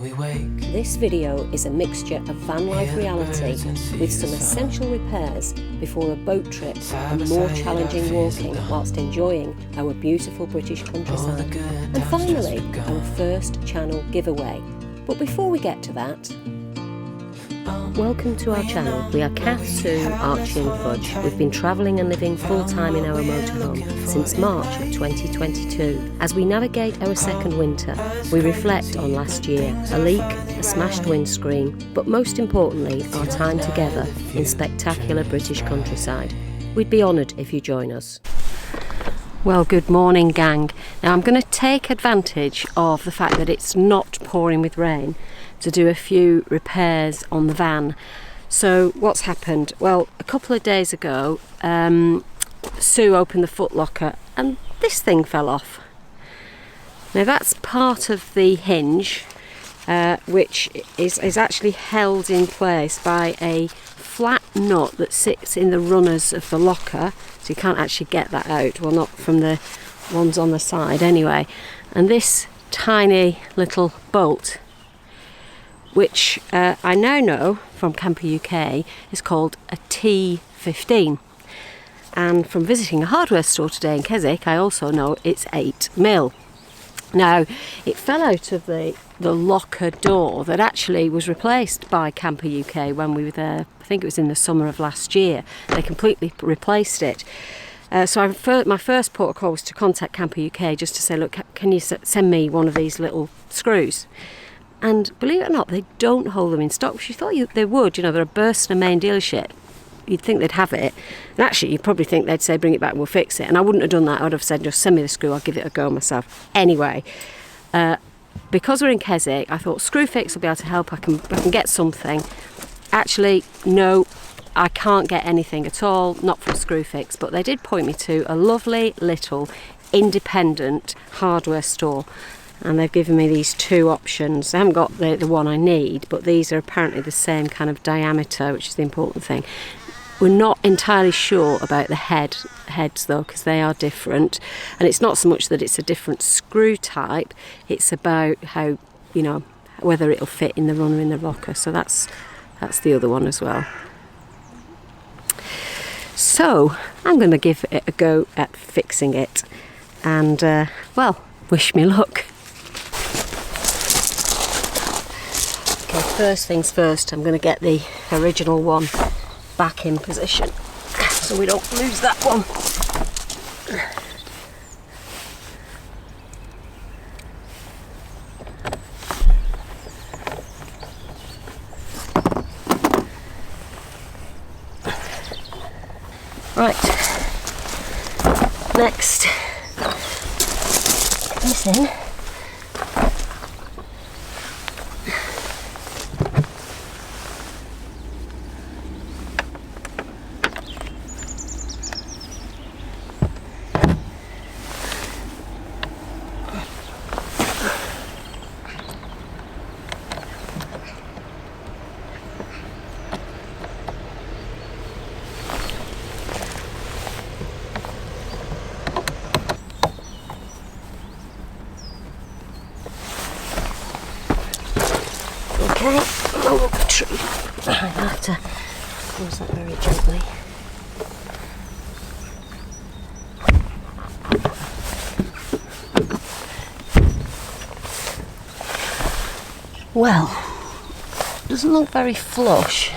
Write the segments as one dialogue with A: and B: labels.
A: we wake.
B: This video is a mixture of van life reality with some essential repairs before a boat trip and more challenging walking whilst enjoying our beautiful British countryside. And finally, our first channel giveaway. But before we get to that, welcome to our channel. We are Kath, Sue, Archie and Fudge. We've been travelling and living full-time in our motorhome since March of 2022. As we navigate our second winter, we reflect on last year, a leak, a smashed windscreen, but most importantly, our time together in spectacular British countryside. We'd be honoured if you join us. Well, good morning, gang. Now I'm going to take advantage of the fact that it's not pouring with rain to do a few repairs on the van. So what's happened? Well, a couple of days ago, Sue opened the footlocker and this thing fell off. Now that's part of the hinge, which is actually held in place by a flat nut that sits in the runners of the locker, so you can't actually get that out, well, not from the ones on the side anyway. And this tiny little bolt, which I now know from Camper UK is called a T15, and from visiting a hardware store today in Keswick I also know it's 8mm. Now it fell out of the locker door that actually was replaced by Camper UK when we were there. I think it was in the summer of last year. They completely replaced it. So my first port of call was to contact Camper UK just to say, look, can you send me one of these little screws? And believe it or not, they don't hold them in stock, which you thought they would. You know, they're a Burstner main dealership. You'd think they'd have it. And actually, you'd probably think they'd say, bring it back, we'll fix it. And I wouldn't have done that. I would have said, just send me the screw, I'll give it a go myself. Anyway, because we're in Keswick, I thought Screwfix will be able to help. I can get something. Actually, no, I can't get anything at all, not from Screwfix. But they did point me to a lovely little independent hardware store. And they've given me these two options. I haven't got the one I need, but these are apparently the same kind of diameter, which is the important thing. We're not entirely sure about the heads though, because they are different. And it's not so much that it's a different screw type, it's about how, you know, whether it'll fit in the runner in the locker. So that's the other one as well. So I'm going to give it a go at fixing it. And, well, wish me luck. First things first, I'm going to get the original one back in position so we don't lose that one. Right, next, get this in. Okay, lower the tree. I have to close that very gently. Well, doesn't look very flush,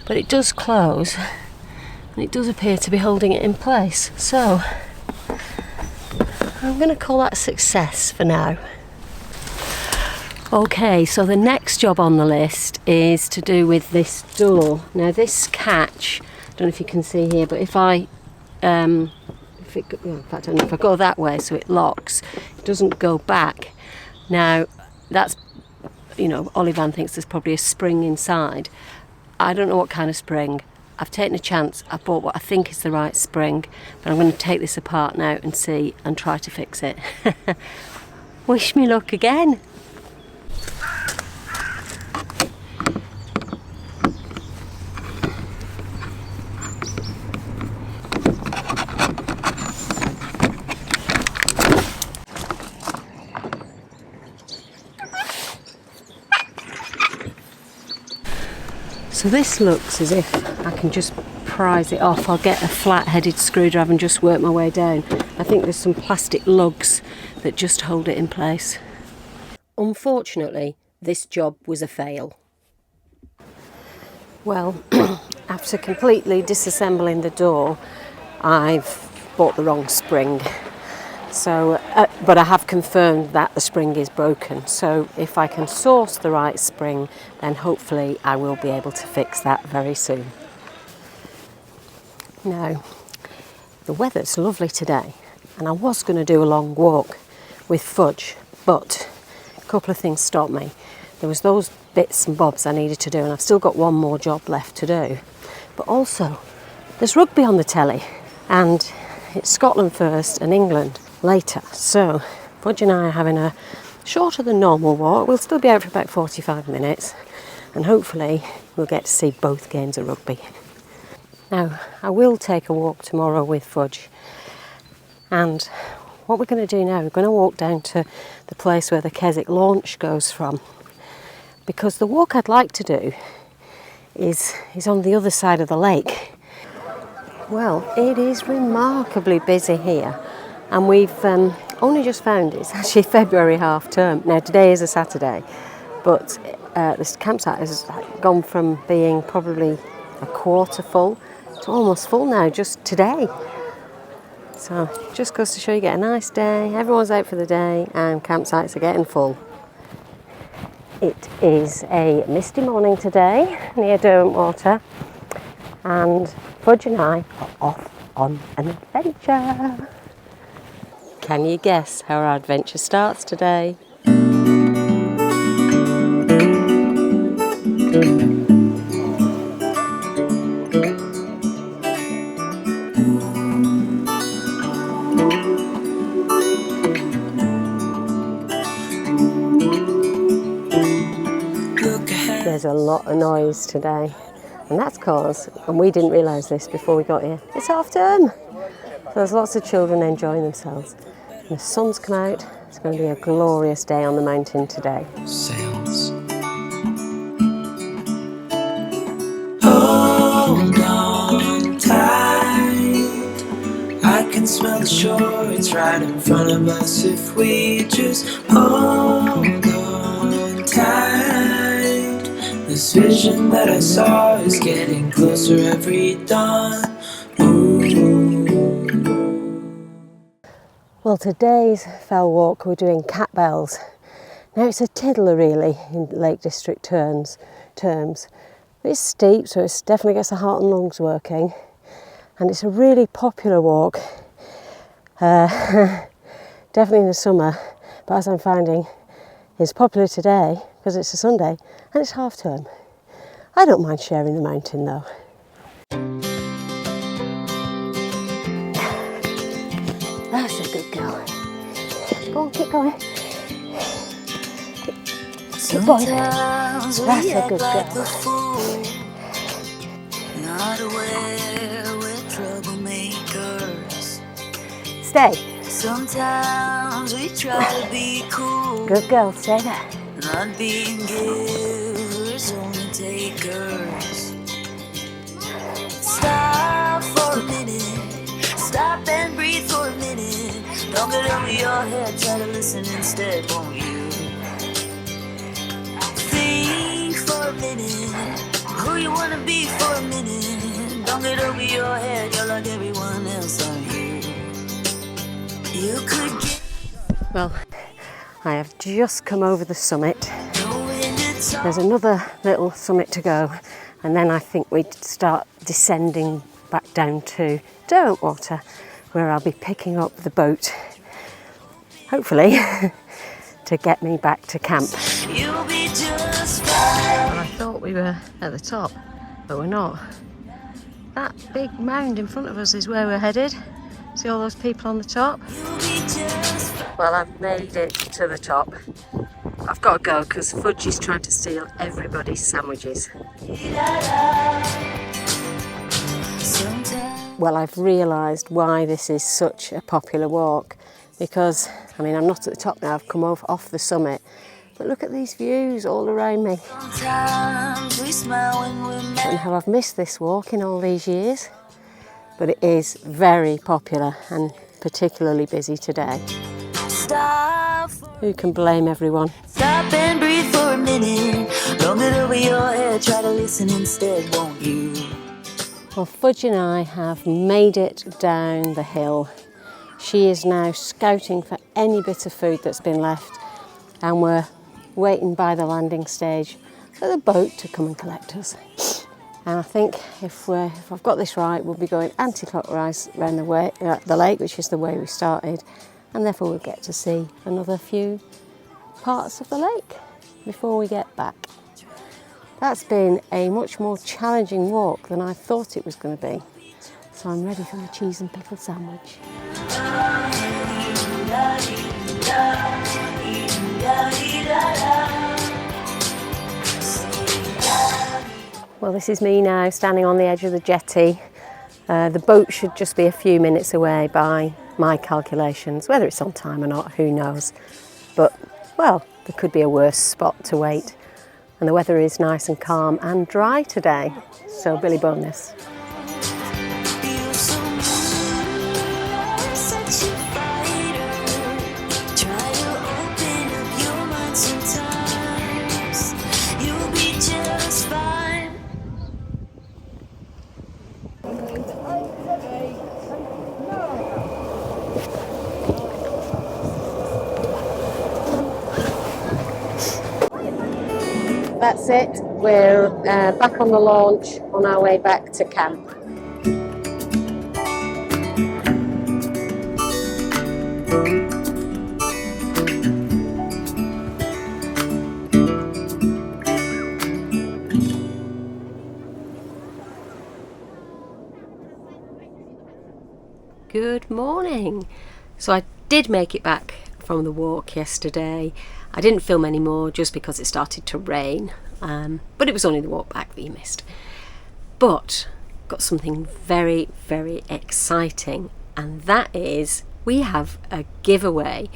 B: but it does close, and it does appear to be holding it in place. So, I'm going to call that a success for now. Okay, so the next job on the list is to do with this door. Now this catch, I don't know if you can see here, but if I, in fact, I don't know, if I go that way so it locks, it doesn't go back. Now that's, you know, Olivan thinks there's probably a spring inside. I don't know what kind of spring. I've taken a chance, I bought what I think is the right spring, but I'm going to take this apart now and see and try to fix it. Wish me luck again. So this looks as if I can just prise it off. I'll get a flat-headed screwdriver and just work my way down. I think there's some plastic lugs that just hold it in place. Unfortunately, this job was a fail. Well, after completely disassembling the door, I've bought the wrong spring. So, but I have confirmed that the spring is broken. So if I can source the right spring, then hopefully I will be able to fix that very soon. Now, the weather's lovely today, and I was going to do a long walk with Fudge, but a couple of things stopped me. There was those bits and bobs I needed to do, and I've still got one more job left to do. But also, there's rugby on the telly, and it's Scotland first and England later. So Fudge and I are having a shorter than normal walk. We'll still be out for about 45 minutes, and hopefully we'll get to see both games of rugby. Now, I will take a walk tomorrow with Fudge, and what we're going to do now, we're going to walk down to the place where the Keswick launch goes from, because the walk I'd like to do is on the other side of the lake. Well, it is remarkably busy here, and we've only just found it's actually February half term. Now today is a Saturday, but this campsite has gone from being probably a quarter full to almost full now just today. So just goes to show you get a nice day, everyone's out for the day, and campsites are getting full. It is a misty morning today near Derwentwater, and Fudge and I are off on an adventure. Can you guess how our adventure starts today? There's a lot of noise today, and that's because, and we didn't realise this before we got here, it's half term. So there's lots of children enjoying themselves. And the sun's come out, it's going to be a glorious day on the mountain today.
A: Sails. Hold on tight, I can smell the shore, it's right in front of us if we just hold on tight. This vision that I saw is getting closer every dawn. Ooh.
B: Well, today's fell walk we're doing cat bells. Now it's a tiddler really in Lake District terms. It's steep, so it definitely gets the heart and lungs working, and it's a really popular walk, definitely in the summer, but as I'm finding it's popular today because it's a Sunday and it's half term. I don't mind sharing the mountain though. That's a good girl. Go on, keep going. Good boy. That's a good girl.
A: Not aware we're troublemakers.
B: Stay.
A: Sometimes we try to be cool.
B: Good girl, stay there.
A: Not being givers, only takers. Stop for a minute. Stop and breathe for a minute. Don't get over your head, try to listen instead, won't you? Think for a minute who you wanna be for a minute. Don't get over your head, you're like everyone else, aren't you? You could get.
B: Well, I have just come over the summit. There's another little summit to go, and then I think we'd start descending back down to Derwentwater, where I'll be picking up the boat, hopefully, to get me back to camp.
A: You'll be just fine.
B: I thought we were at the top, but we're not. That big mound in front of us is where we're headed. See all those people on the top? Well, I've made it to the top. I've got to go because Fudge is trying to steal everybody's sandwiches. Well, I've realised why this is such a popular walk, because, I mean, I'm not at the top now, I've come off the summit, But look at these views all around me. And how I've missed this walk in all these years. But it is very popular and particularly busy today. Who can blame everyone?
A: Stop and breathe for a minute. Long it over your head, try to listen instead, won't you?
B: Well, Fudge and I have made it down the hill. She is now scouting for any bit of food that's been left, and we're waiting by the landing stage for the boat to come and collect us. And I think if I've got this right, we'll be going anti-clockwise around the lake, which is the way we started, and therefore we'll get to see another few parts of the lake before we get back. That's been a much more challenging walk than I thought it was going to be. So I'm ready for my cheese and pickle sandwich. Well, this is me now standing on the edge of the jetty. The boat should just be a few minutes away by my calculations. Whether it's on time or not, who knows. But, well, there could be a worse spot to wait. And the weather is nice and calm and dry today, so Billy bonus. That's it, we're back on the launch on our way back to camp. Good morning. So I did make it back from the walk yesterday. I didn't film any more just because it started to rain, but it was only the walk back that you missed. But got something very, very exciting, and that is we have a giveaway.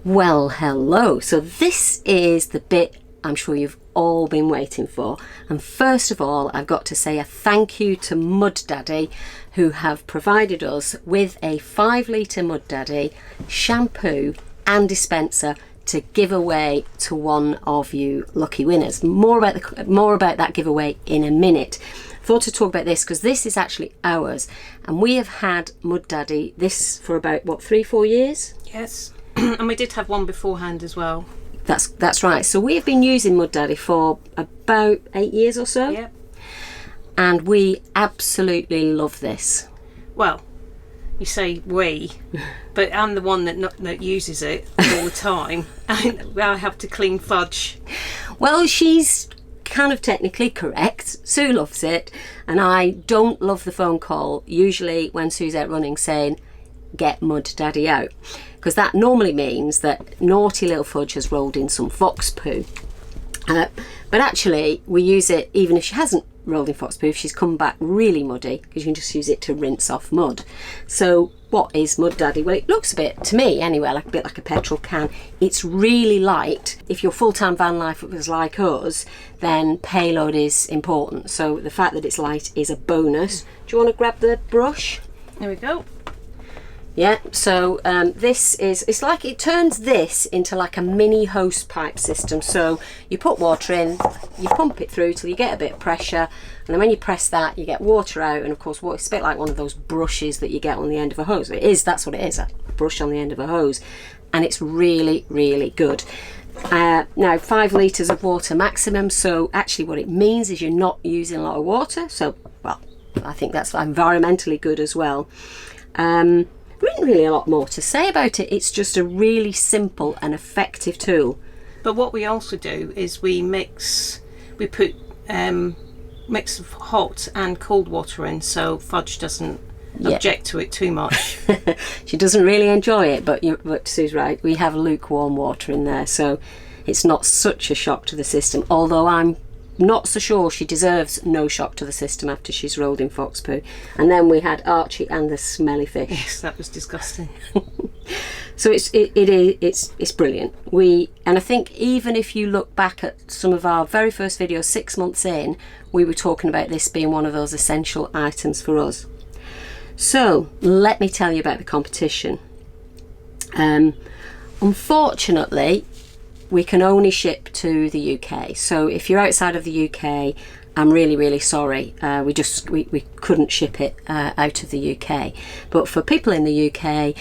B: Well, hello. So this is the bit I'm sure you've all been waiting for. And first of all, I've got to say a thank you to Mud Daddy, who have provided us with a 5 litre Mud Daddy shampoo and dispenser to give away to one of you lucky winners. More about that giveaway in a minute. Thought to talk about this because this is actually ours, and we have had Mud Daddy this for about what, 3-4 years?
C: Yes. And we did have one beforehand as well.
B: That's right. So we have been using Mud Daddy for about 8 years or so.
C: Yep.
B: And we absolutely love this.
C: Well, you say we, but I'm the one that uses it all the time. I have to clean Fudge.
B: Well, she's kind of technically correct. Sue loves it, and I don't love the phone call usually when Sue's out running saying, "Get Mud Daddy out," because that normally means that naughty little Fudge has rolled in some fox poo. But actually, we use it even if she hasn't rolled in fox poo, if she's come back really muddy, because you can just use it to rinse off mud. So what is Mud Daddy? Well, it looks a bit, to me anyway, like a bit like a petrol can. It's really light. If you're full-time van lifers like us, then payload is important. So the fact that it's light is a bonus. Do you want to grab the brush?
C: There we go.
B: Yeah, so this is, it's like, it turns this into like a mini hose pipe system. So you put water in, you pump it through till you get a bit of pressure, and then when you press that, you get water out, and of course, it's a bit like one of those brushes that you get on the end of a hose. It is, that's what it is, a brush on the end of a hose, and it's really, really good. Now, 5 litres of water maximum, so actually what it means is you're not using a lot of water, so, well, I think that's environmentally good as well. There isn't really a lot more to say about it. It's just a really simple and effective tool.
C: But what we also do is we put mix of hot and cold water in, so Fudge doesn't object to it too much.
B: She doesn't really enjoy it, but Sue's right. We have lukewarm water in there, so it's not such a shock to the system, although I'm not so sure she deserves no shock to the system after she's rolled in fox poo. And then we had Archie and the smelly fish.
C: Yes, that was disgusting.
B: So it's brilliant. And I think even if you look back at some of our very first videos 6 months in, we were talking about this being one of those essential items for us. So let me tell you about the competition. Unfortunately, we can only ship to the UK. So if you're outside of the UK, I'm really, really sorry. We couldn't ship it out of the UK. But for people in the UK,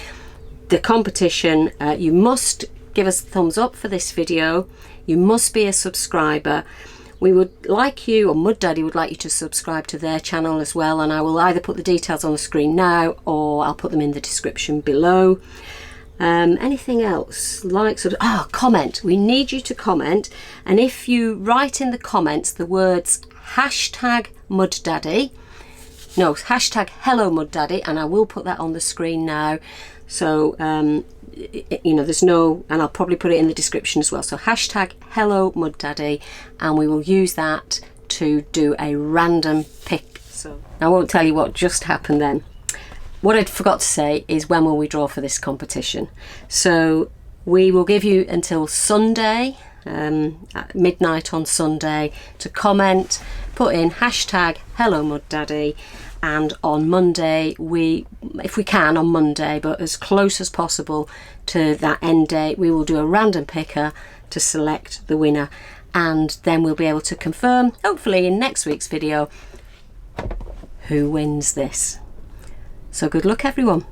B: the competition, you must give us a thumbs up for this video. You must be a subscriber. We would like you, or Mud Daddy would like you to subscribe to their channel as well, and I will either put the details on the screen now or I'll put them in the description below. Anything else? Comment. We need you to comment, and if you write in the comments the words #MudDaddy, no, #HelloMudDaddy, and I will put that on the screen now. So you know, there's no, and I'll probably put it in the description as well. So #HelloMudDaddy, and we will use that to do a random pick. So I won't tell you what just happened then. What I forgot to say is when will we draw for this competition. So we will give you until Sunday, at midnight on Sunday, to comment, put in #HelloMudDaddy, and on Monday, if we can on Monday, but as close as possible to that end date, we will do a random picker to select the winner, and then we'll be able to confirm, hopefully in next week's video, who wins this. So good luck everyone.